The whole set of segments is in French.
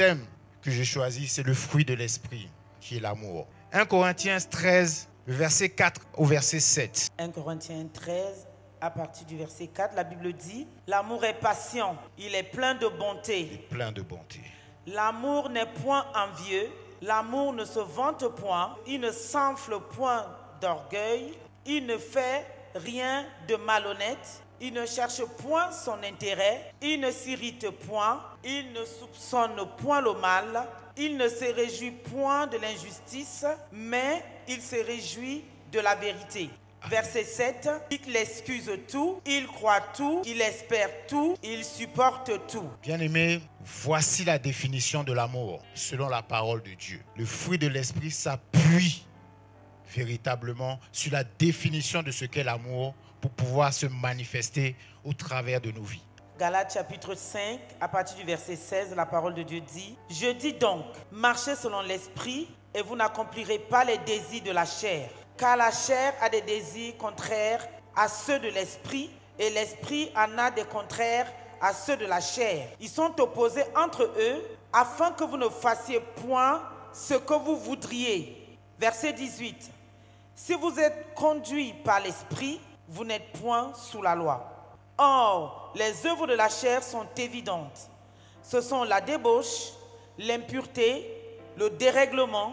thème que j'ai choisi, c'est le fruit de l'esprit, qui est l'amour. 1 Corinthiens 13, le verset 4 au verset 7. 1 Corinthiens 13, à partir du verset 4, la Bible dit « L'amour est patient, il est plein de bonté. Il est plein de bonté. L'amour n'est point envieux, l'amour ne se vante point, il ne s'enfle point d'orgueil, il ne fait rien de malhonnête, il ne cherche point son intérêt, il ne s'irrite point, il ne soupçonne point le mal, il ne se réjouit point de l'injustice, mais il se réjouit de la vérité. » Verset 7, il excuse tout, il croit tout, il espère tout, il supporte tout. Bien-aimés, voici la définition de l'amour selon la parole de Dieu. Le fruit de l'esprit s'appuie véritablement sur la définition de ce qu'est l'amour pour pouvoir se manifester au travers de nos vies. Galates chapitre 5, à partir du verset 16, la parole de Dieu dit « Je dis donc, marchez selon l'esprit et vous n'accomplirez pas les désirs de la chair. Car la chair a des désirs contraires à ceux de l'esprit et l'esprit en a des contraires à ceux de la chair. Ils sont opposés entre eux afin que vous ne fassiez point ce que vous voudriez. » Verset 18. « Si vous êtes conduits par l'esprit, vous n'êtes point sous la loi. Or, les œuvres de la chair sont évidentes. Ce sont la débauche, l'impureté, le dérèglement,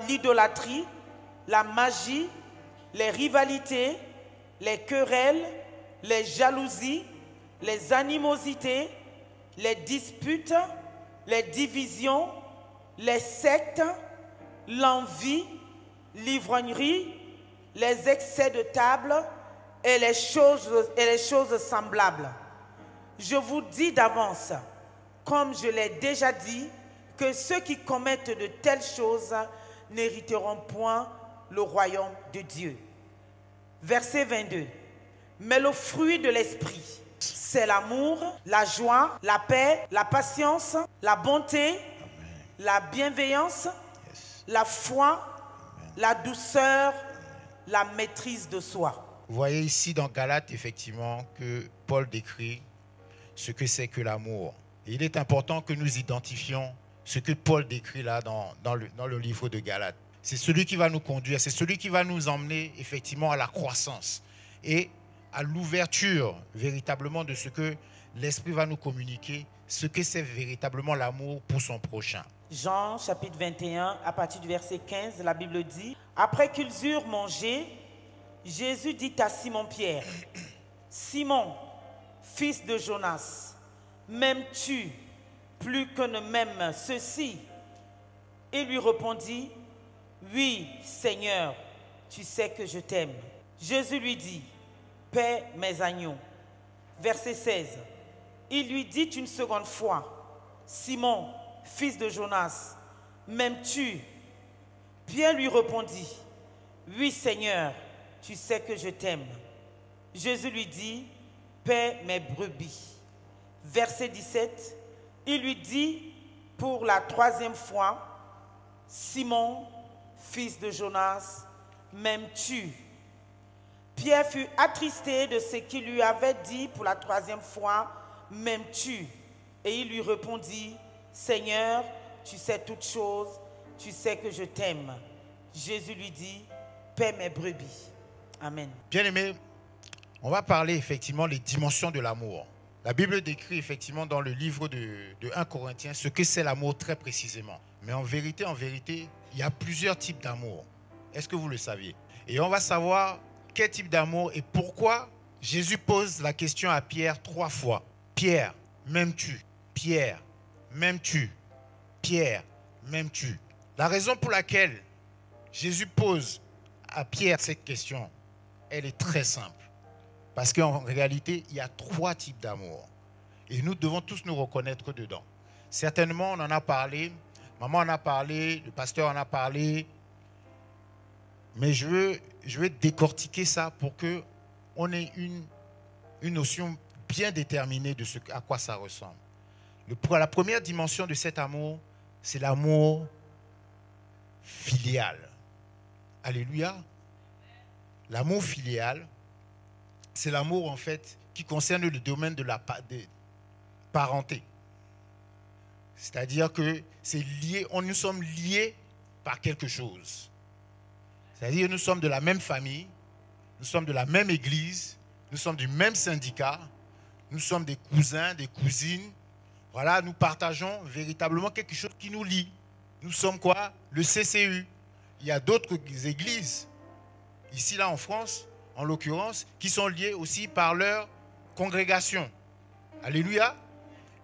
l'idolâtrie, la magie, les rivalités, les querelles, les jalousies, les animosités, les disputes, les divisions, les sectes, l'envie, l'ivrognerie, les excès de table et les choses semblables. Je vous dis d'avance, comme je l'ai déjà dit, que ceux qui commettent de telles choses n'hériteront point le royaume de Dieu. Verset 22. Mais le fruit de l'esprit, c'est l'amour, la joie, la paix, la patience, la bonté, la bienveillance, la foi, la douceur, la maîtrise de soi. Vous voyez ici dans Galates, effectivement, que Paul décrit ce que c'est que l'amour. Et il est important que nous identifions ce que Paul décrit là dans le livre de Galates. C'est celui qui va nous conduire, c'est celui qui va nous emmener effectivement à la croissance et à l'ouverture véritablement de ce que l'Esprit va nous communiquer, ce que c'est véritablement l'amour pour son prochain. Jean chapitre 21, à partir du verset 15, la Bible dit « Après qu'ils eurent mangé, Jésus dit à Simon-Pierre, « Simon, fils de Jonas, m'aimes-tu plus que ne m'aiment ceux-ci » Il lui répondit, « Oui, Seigneur, tu sais que je t'aime. » Jésus lui dit, « Paie mes agneaux. » Verset 16. Il lui dit une seconde fois, « Simon, fils de Jonas, m'aimes-tu » Pierre lui répondit, « Oui, Seigneur, tu sais que je t'aime. » Jésus lui dit, « Paie mes brebis. » Verset 17. Il lui dit pour la troisième fois, « Simon, fils de Jonas, m'aimes-tu » Pierre fut attristé de ce qu'il lui avait dit pour la troisième fois, « M'aimes-tu » Et il lui répondit, « Seigneur, tu sais toutes choses, tu sais que je t'aime. » Jésus lui dit, « Paie mes brebis. » Amen. Bien-aimés, on va parler effectivement des dimensions de l'amour. La Bible décrit effectivement dans le livre de 1 Corinthiens ce que c'est l'amour très précisément. Mais en vérité, il y a plusieurs types d'amour. Est-ce que vous le saviez? Et on va savoir quel type d'amour et pourquoi Jésus pose la question à Pierre 3 fois. Pierre, m'aimes-tu? Pierre, m'aimes-tu? Pierre, m'aimes-tu? La raison pour laquelle Jésus pose à Pierre cette question, elle est très simple. Parce qu'en réalité, il y a 3 types d'amour. Et nous devons tous nous reconnaître dedans. Certainement, on en a parlé, maman en a parlé, le pasteur en a parlé. Mais je veux décortiquer ça pour qu'on ait une notion bien déterminée de à quoi ça ressemble. La première dimension de cet amour, c'est l'amour filial. Alléluia. L'amour filial, c'est l'amour en fait qui concerne le domaine de la parenté. C'est-à-dire que c'est lié, nous sommes liés par quelque chose. C'est-à-dire que nous sommes de la même famille, nous sommes de la même église, nous sommes du même syndicat, nous sommes des cousins, des cousines. Voilà, nous partageons véritablement quelque chose qui nous lie. Nous sommes quoi? Le CCU. Il y a d'autres églises, ici là en France, en l'occurrence, qui sont liées aussi par leur congrégation. Alléluia.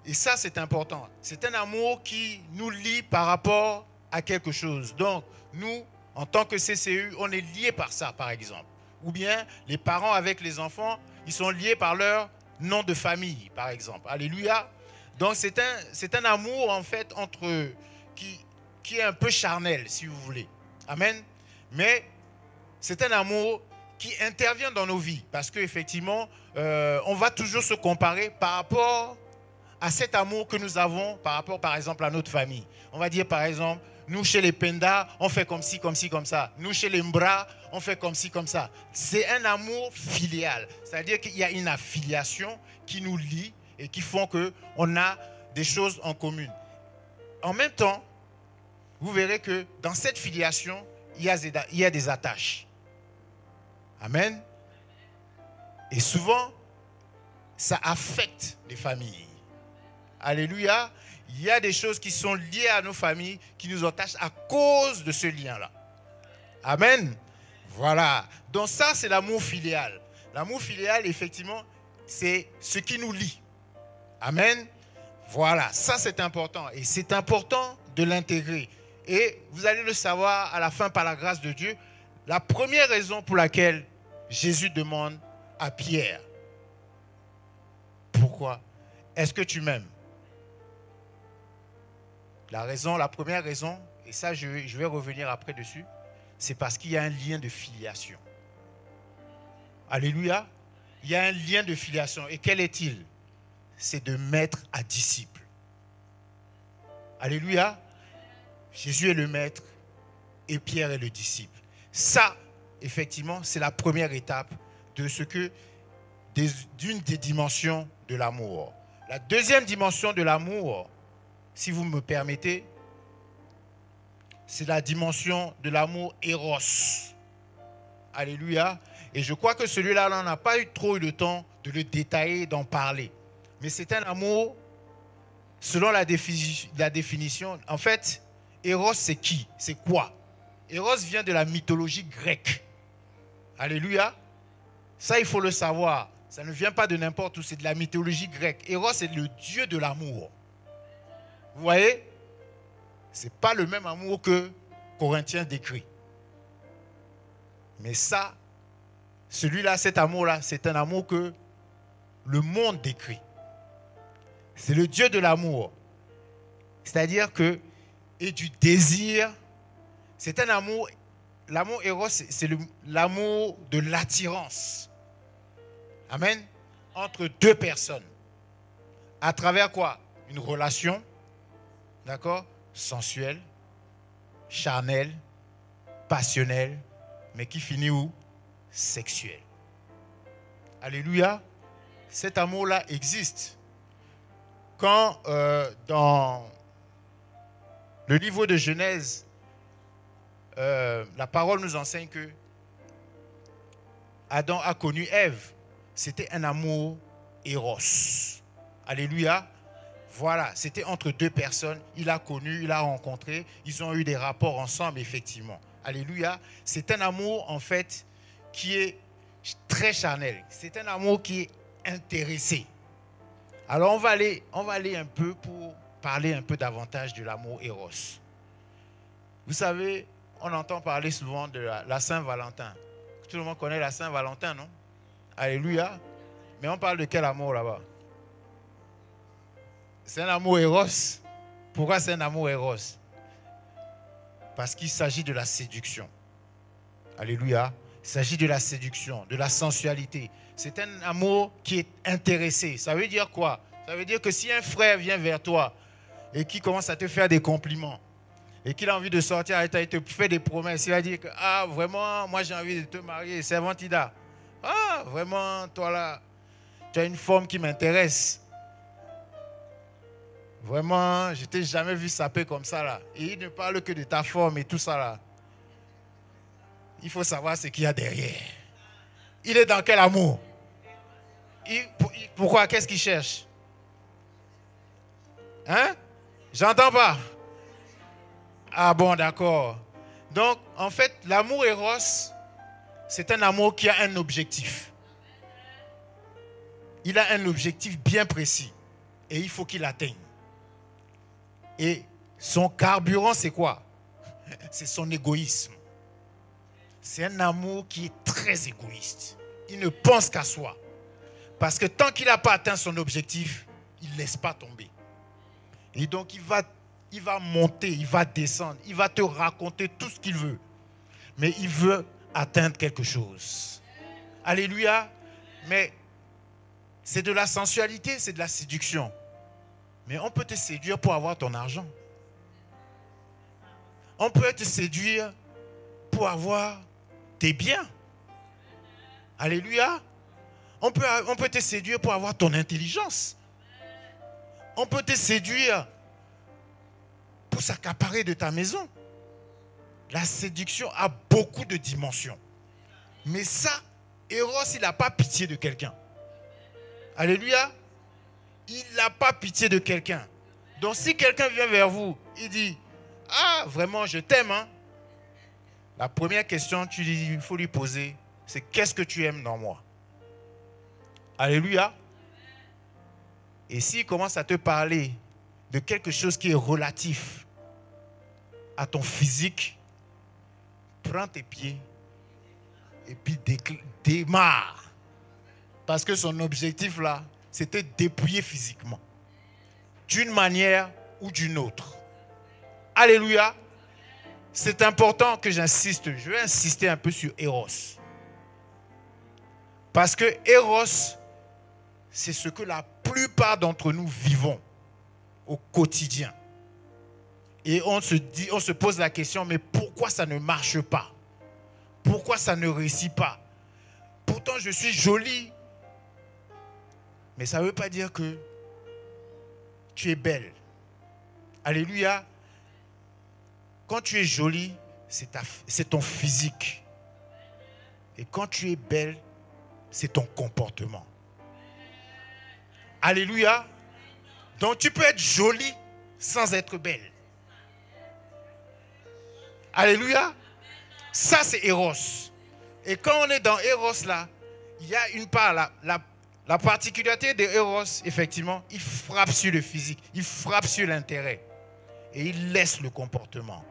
Et ça, c'est important. C'est un amour qui nous lie par rapport à quelque chose. Donc, nous, en tant que CCU, on est liés par ça, par exemple. Ou bien, les parents avec les enfants, ils sont liés par leur nom de famille, par exemple. Alléluia. Donc, c'est un amour, en fait, qui est un peu charnel, si vous voulez. Amen. Mais c'est un amour qui intervient dans nos vies. Parce qu'effectivement, on va toujours se comparer par rapport à cet amour que nous avons par rapport, par exemple, à notre famille. On va dire, par exemple, nous, chez les Penda, on fait comme ci, comme ci, comme ça. Nous, chez les Mbra, on fait comme ci, comme ça. C'est un amour filial. C'est-à-dire qu'il y a une affiliation qui nous lie et qui font qu'on a des choses en commun. En même temps, vous verrez que dans cette filiation, il y a des attaches. Amen. Et souvent, ça affecte les familles. Alléluia. Il y a des choses qui sont liées à nos familles qui nous attachent à cause de ce lien-là. Amen. Voilà. Donc ça, c'est l'amour filial. L'amour filial, effectivement, c'est ce qui nous lie. Amen. Voilà. Ça, c'est important. Et c'est important de l'intégrer. Et vous allez le savoir à la fin par la grâce de Dieu. La première raison pour laquelle Jésus demande à Pierre, pourquoi? Est-ce que tu m'aimes? La première raison, et ça je vais revenir après dessus, c'est parce qu'il y a un lien de filiation. Alléluia. Il y a un lien de filiation. Et quel est-il? C'est de maître à disciple. Alléluia. Jésus est le maître et Pierre est le disciple. Ça, effectivement, c'est la première étape d'une des dimensions de l'amour. La deuxième dimension de l'amour, si vous me permettez, c'est la dimension de l'amour Eros. Alléluia. Et je crois que celui-là, on n'a pas trop eu le temps de le détailler, d'en parler. Mais c'est un amour, selon la définition, en fait, Eros, c'est qui? C'est quoi? Eros vient de la mythologie grecque. Alléluia. Ça, il faut le savoir. Ça ne vient pas de n'importe où, c'est de la mythologie grecque. Eros est le dieu de l'amour. Vous voyez? Ce n'est pas le même amour que Corinthiens décrit. Mais ça, celui-là, cet amour-là, c'est un amour que le monde décrit. C'est le Dieu de l'amour. C'est-à-dire que, et du désir, c'est un amour, l'amour Eros, c'est l'amour de l'attirance. Amen. Entre deux personnes. À travers quoi? Une relation, d'accord? Sensuelle, charnelle, passionnelle, mais qui finit où? Sexuelle. Alléluia. Cet amour-là existe. Quand dans le livre de Genèse, la parole nous enseigne que Adam a connu Ève. C'était un amour Eros. Alléluia. Voilà, c'était entre deux personnes. Il a connu, il a rencontré. Ils ont eu des rapports ensemble, effectivement. Alléluia. C'est un amour, en fait, qui est très charnel. C'est un amour qui est intéressé. Alors, on va aller un peu pour parler un peu davantage de l'amour Eros. Vous savez, on entend parler souvent de la Saint-Valentin. Tout le monde connaît la Saint-Valentin, non? Alléluia. Mais on parle de quel amour là-bas? C'est un amour Eros. Pourquoi c'est un amour Eros? Parce qu'il s'agit de la séduction. Alléluia. Il s'agit de la séduction, de la sensualité. C'est un amour qui est intéressé. Ça veut dire quoi? Ça veut dire que si un frère vient vers toi et qui commence à te faire des compliments et qu'il a envie de sortir avec toi, il te fait des promesses, il va dire que ah vraiment, moi j'ai envie de te marier, servantida. Ah vraiment, toi là, tu as une forme qui m'intéresse. Vraiment, je t'ai jamais vu saper comme ça là. Et il ne parle que de ta forme et tout ça là. Il faut savoir ce qu'il y a derrière. Il est dans quel amour? Pourquoi? Qu'est-ce qu'il cherche? Hein? J'entends pas. Ah bon, d'accord. Donc, en fait, l'amour Eros, c'est un amour qui a un objectif. Il a un objectif bien précis. Et il faut qu'il l'atteigne. Et son carburant, c'est quoi? C'est son égoïsme. C'est un amour qui est très égoïste. Il ne pense qu'à soi. Parce que tant qu'il n'a pas atteint son objectif, il ne laisse pas tomber. Et donc, il va monter, il va descendre, il va te raconter tout ce qu'il veut. Mais il veut atteindre quelque chose. Alléluia. Mais c'est de la sensualité, c'est de la séduction. Mais on peut te séduire pour avoir ton argent. On peut te séduire pour avoir tes biens. Alléluia. On peut te séduire pour avoir ton intelligence. On peut te séduire pour s'accaparer de ta maison. La séduction a beaucoup de dimensions. Mais ça, Eros, il n'a pas pitié de quelqu'un. Alléluia. Il n'a pas pitié de quelqu'un. Donc si quelqu'un vient vers vous, il dit, ah, vraiment, je t'aime. Hein? La première question il faut lui poser, c'est qu'est-ce que tu aimes dans moi? Alléluia. Et s'il commence à te parler de quelque chose qui est relatif à ton physique, prends tes pieds et puis démarre. Parce que son objectif là, c'était dépouiller physiquement. D'une manière ou d'une autre. Alléluia. C'est important que j'insiste. Je vais insister un peu sur Eros. Parce que Eros, c'est ce que la plupart d'entre nous vivons au quotidien. Et on se pose la question, mais pourquoi ça ne marche pas? Pourquoi ça ne réussit pas? Pourtant, je suis jolie. Mais ça ne veut pas dire que tu es belle. Alléluia. Quand tu es jolie, c'est ton physique. Et quand tu es belle, c'est ton comportement. Alléluia. Donc tu peux être jolie sans être belle. Alléluia. Ça c'est Eros. Et quand on est dans Eros là, il y a une part là, la particularité de Eros, effectivement, il frappe sur le physique, il frappe sur l'intérêt. Et il laisse le comportement.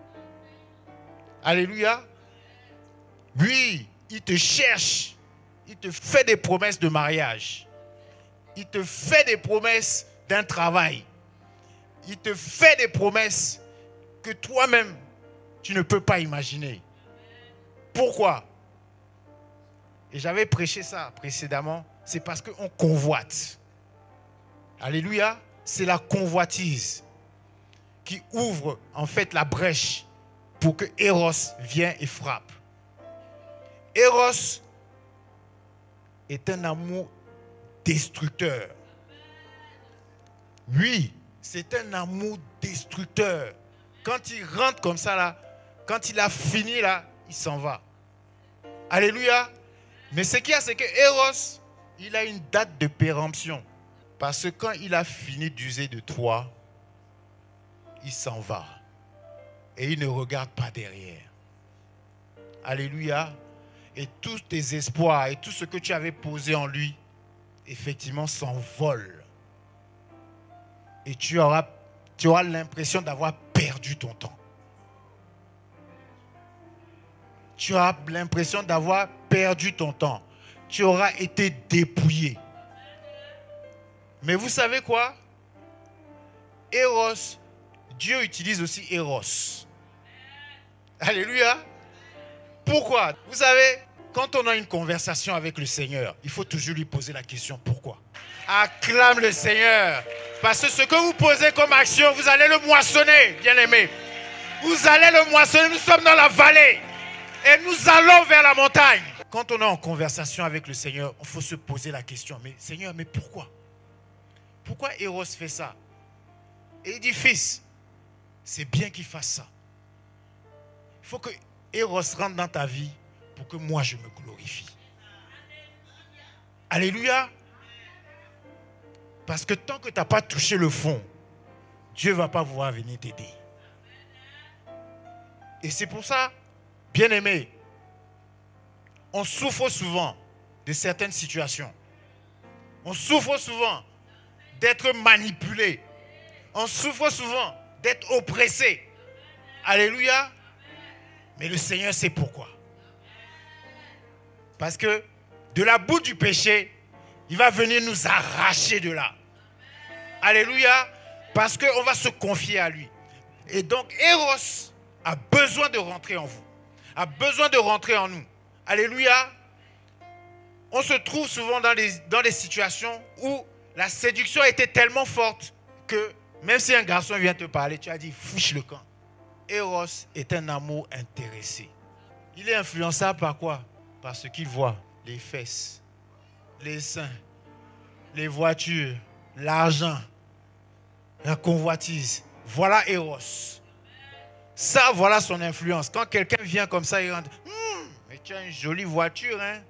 Alléluia. Lui, il te cherche. Il te fait des promesses de mariage. Il te fait des promesses d'un travail. Il te fait des promesses que toi-même, tu ne peux pas imaginer. Pourquoi? Et j'avais prêché ça précédemment. C'est parce qu'on convoite. Alléluia. C'est la convoitise qui ouvre en fait la brèche pour que Eros vienne et frappe. Eros est un amour destructeur. Oui, c'est un amour destructeur. Quand il rentre comme ça là, quand il a fini là, il s'en va. Alléluia. Mais ce qu'il y a, c'est que Eros, il a une date de péremption. Parce que quand il a fini d'user de toi, il s'en va. Et il ne regarde pas derrière. Alléluia. Et tous tes espoirs et tout ce que tu avais posé en lui, effectivement, s'envolent. Et tu auras l'impression d'avoir perdu ton temps. Tu auras l'impression d'avoir perdu ton temps. Tu auras été dépouillé. Mais vous savez quoi? Eros, Dieu utilise aussi Eros. Alléluia. Pourquoi? Vous savez, quand on a une conversation avec le Seigneur, il faut toujours lui poser la question pourquoi. Acclame le Seigneur. Parce que ce que vous posez comme action, vous allez le moissonner, bien-aimé. Vous allez le moissonner. Nous sommes dans la vallée. Et nous allons vers la montagne. Quand on est en conversation avec le Seigneur, il faut se poser la question. Mais Seigneur, mais pourquoi? Pourquoi Eros fait ça? Et il dit, fils, c'est bien qu'il fasse ça. Il faut que Eros rentre dans ta vie pour que moi je me glorifie. Alléluia. Parce que tant que tu n'as pas touché le fond, Dieu ne va pas pouvoir venir t'aider. Et c'est pour ça, bien-aimé, on souffre souvent de certaines situations. On souffre souvent d'être manipulé. On souffre souvent d'être oppressé. Alléluia. Mais le Seigneur sait pourquoi. Parce que de la boue du péché, il va venir nous arracher de là. Alléluia. Parce qu'on va se confier à lui. Et donc, Eros a besoin de rentrer en vous. A besoin de rentrer en nous. Alléluia. On se trouve souvent dans des situations où la séduction a été tellement forte que même si un garçon vient te parler, tu as dit, fiche le camp. Eros est un amour intéressé. Il est influençable par quoi? Par ce qu'il voit. Les fesses, les seins, les voitures, l'argent, la convoitise. Voilà Eros. Ça, voilà son influence. Quand quelqu'un vient comme ça, il rentre. Mais tu as une jolie voiture, hein?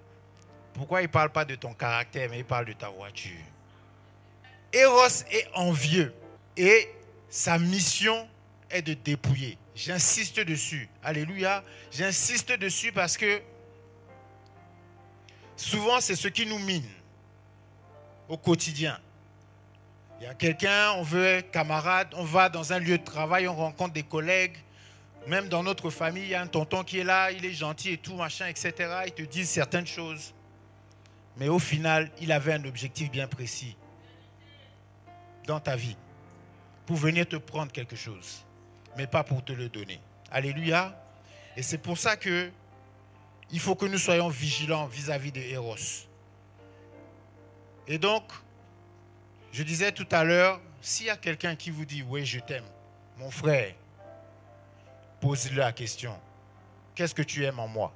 Pourquoi il ne parle pas de ton caractère, mais il parle de ta voiture? Eros est envieux et sa mission est de dépouiller. J'insiste dessus. Alléluia. J'insiste dessus parce que souvent, c'est ce qui nous mine au quotidien. Il y a quelqu'un, on veut être camarade, on va dans un lieu de travail, on rencontre des collègues. Même dans notre famille, il y a un tonton qui est là, il est gentil et tout, machin, etc. Ils te disent certaines choses. Mais au final, il avait un objectif bien précis dans ta vie. Pour venir te prendre quelque chose. Mais pas pour te le donner. Alléluia. Et c'est pour ça que il faut que nous soyons vigilants vis-à-vis de Eros. Et donc, je disais tout à l'heure, s'il y a quelqu'un qui vous dit, oui, je t'aime, mon frère, pose-lui la question. Qu'est-ce que tu aimes en moi?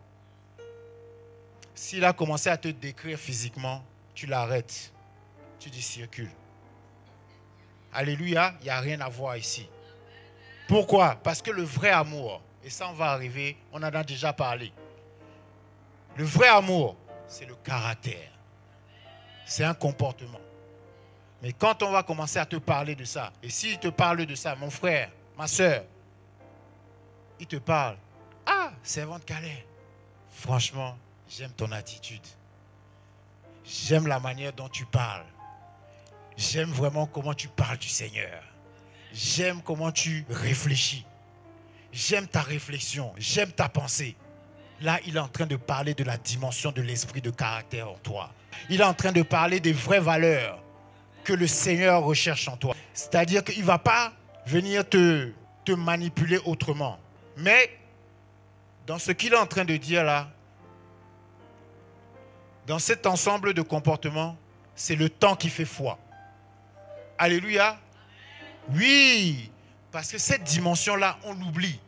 S'il a commencé à te décrire physiquement, tu l'arrêtes. Tu dis circule. Alléluia, il n'y a rien à voir ici. Pourquoi? Parce que le vrai amour, et ça on va arriver, on en a déjà parlé. Le vrai amour, c'est le caractère. C'est un comportement. Mais quand on va commencer à te parler de ça, et s'il te parle de ça, mon frère, ma soeur, il te parle. Ah, servante Calais, franchement, j'aime ton attitude. J'aime la manière dont tu parles. J'aime vraiment comment tu parles du Seigneur. J'aime comment tu réfléchis. J'aime ta réflexion. J'aime ta pensée. Là, il est en train de parler de la dimension de l'esprit de caractère en toi. Il est en train de parler des vraies valeurs que le Seigneur recherche en toi. C'est-à-dire qu'il ne va pas venir te manipuler autrement. Mais dans ce qu'il est en train de dire là, dans cet ensemble de comportements, c'est le temps qui fait foi. Alléluia. Oui, parce que cette dimension-là, on l'oublie.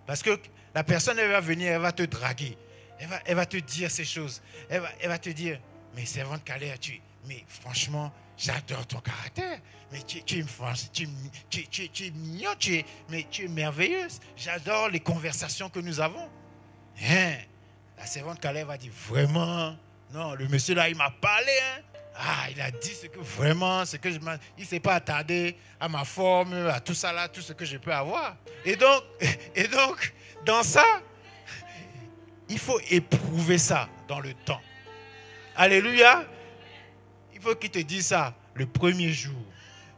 Parce que la personne, elle va venir, elle va te draguer. Elle va te dire ces choses. Elle va te dire, mais servante Calais, mais franchement, j'adore ton caractère. Mais tu es mignon, tu es merveilleuse. J'adore les conversations que nous avons. Hein? La servante Calais va dire, vraiment, non, le monsieur là, il m'a parlé, hein? Ah, il a dit ce que vraiment, il ne s'est pas attardé à ma forme, à tout ça là, tout ce que je peux avoir. Et donc, dans ça, il faut éprouver ça dans le temps. Alléluia. Il faut qu'il te dise ça le premier jour,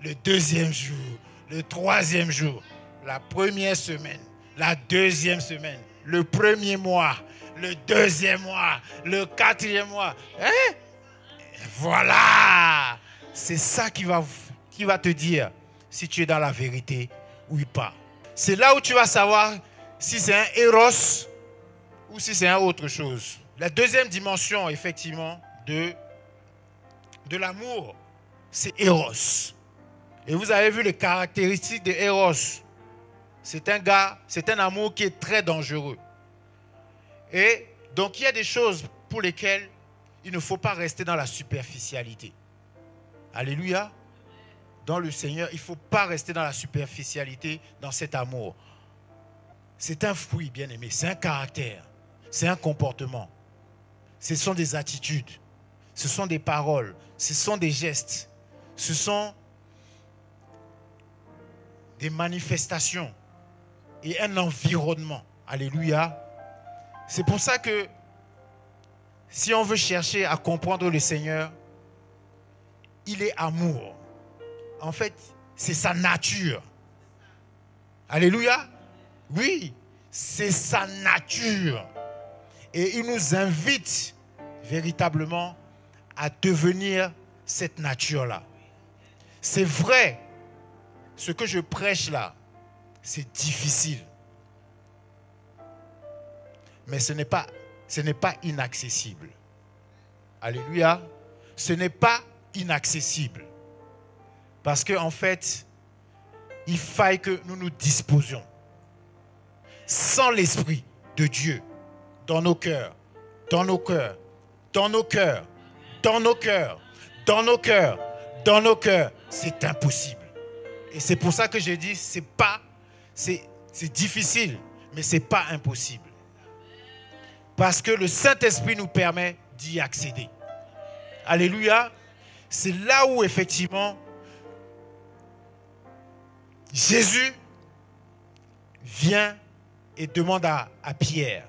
le deuxième jour, le troisième jour, la première semaine, la deuxième semaine, le premier mois, le deuxième mois, le quatrième mois. Hein? Voilà, c'est ça qui va te dire si tu es dans la vérité ou pas. C'est là où tu vas savoir si c'est un Eros ou si c'est un autre chose. La deuxième dimension, effectivement, de l'amour, c'est Eros. Et vous avez vu les caractéristiques de Eros. C'est un amour qui est très dangereux. Et donc, il y a des choses pour lesquelles il ne faut pas rester dans la superficialité. Alléluia. dans le Seigneur, il ne faut pas rester dans la superficialité, dans cet amour. C'est un fruit, bien aimé, c'est un caractère, c'est un comportement. Ce sont des attitudes, ce sont des paroles, ce sont des gestes, ce sont des manifestations et un environnement. Alléluia. C'est pour ça que si on veut chercher à comprendre le Seigneur, il est amour. En fait, c'est sa nature. Alléluia. Oui, c'est sa nature. Et il nous invite véritablement à devenir cette nature-là. C'est vrai, ce que je prêche là, c'est difficile. Mais ce n'est pas inaccessible. Alléluia. Ce n'est pas inaccessible. Parce qu'en fait, il faille que nous nous disposions. Sans l'Esprit de Dieu, dans nos cœurs, dans nos cœurs, dans nos cœurs, dans nos cœurs, dans nos cœurs, dans nos cœurs, c'est impossible. Et c'est pour ça que je dis, c'est difficile, mais ce n'est pas impossible. Parce que le Saint-Esprit nous permet d'y accéder. Alléluia. C'est là où effectivement Jésus vient et demande à Pierre,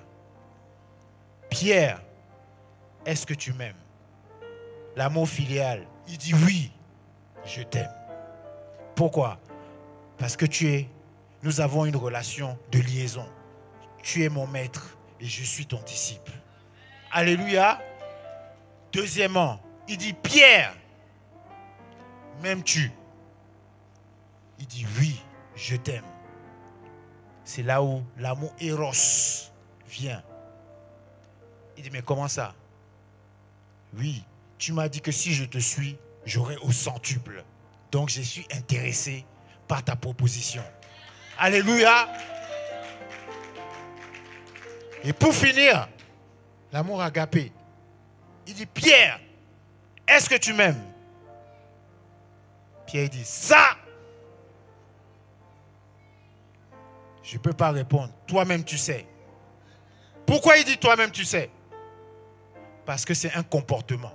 Pierre, est-ce que tu m'aimes? L'amour filial. Il dit oui, je t'aime. Pourquoi? Parce que nous avons une relation de liaison. Tu es mon maître et je suis ton disciple. Alléluia. Deuxièmement, il dit Pierre, m'aimes-tu? Il dit oui, je t'aime. C'est là où l'amour éros vient. Il dit mais comment ça? Oui, tu m'as dit que si je te suis, j'aurai au centuple. Donc je suis intéressé par ta proposition. Alléluia. Et pour finir, l'amour agapé. Il dit Pierre, est-ce que tu m'aimes? Pierre dit ça. Je ne peux pas répondre. Toi-même tu sais. Pourquoi il dit toi-même tu sais? Parce que c'est un comportement.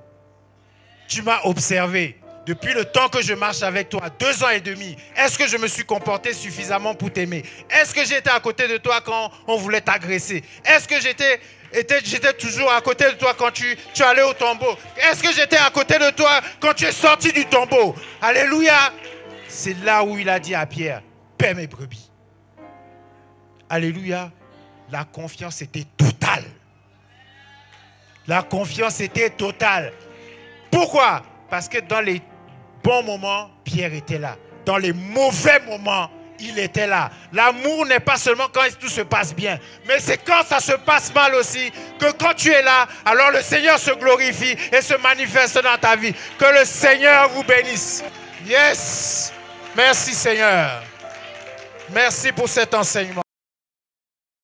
Tu m'as observé depuis le temps que je marche avec toi, 2 ans et demi. Est-ce que je me suis comporté suffisamment pour t'aimer? Est-ce que j'étais à côté de toi quand on voulait t'agresser? Est-ce que j'étais toujours à côté de toi quand tu allais au tombeau? Est-ce que j'étais à côté de toi quand tu es sorti du tombeau? Alléluia. C'est là où il a dit à Pierre, paie mes brebis. Alléluia. La confiance était totale. La confiance était totale. Pourquoi? Parce que dans les bons moments, Pierre était là. Dans les mauvais moments, il était là. L'amour n'est pas seulement quand tout se passe bien, mais c'est quand ça se passe mal aussi, que quand tu es là, alors le Seigneur se glorifie et se manifeste dans ta vie. Que le Seigneur vous bénisse. Yes. Merci Seigneur. Merci pour cet enseignement.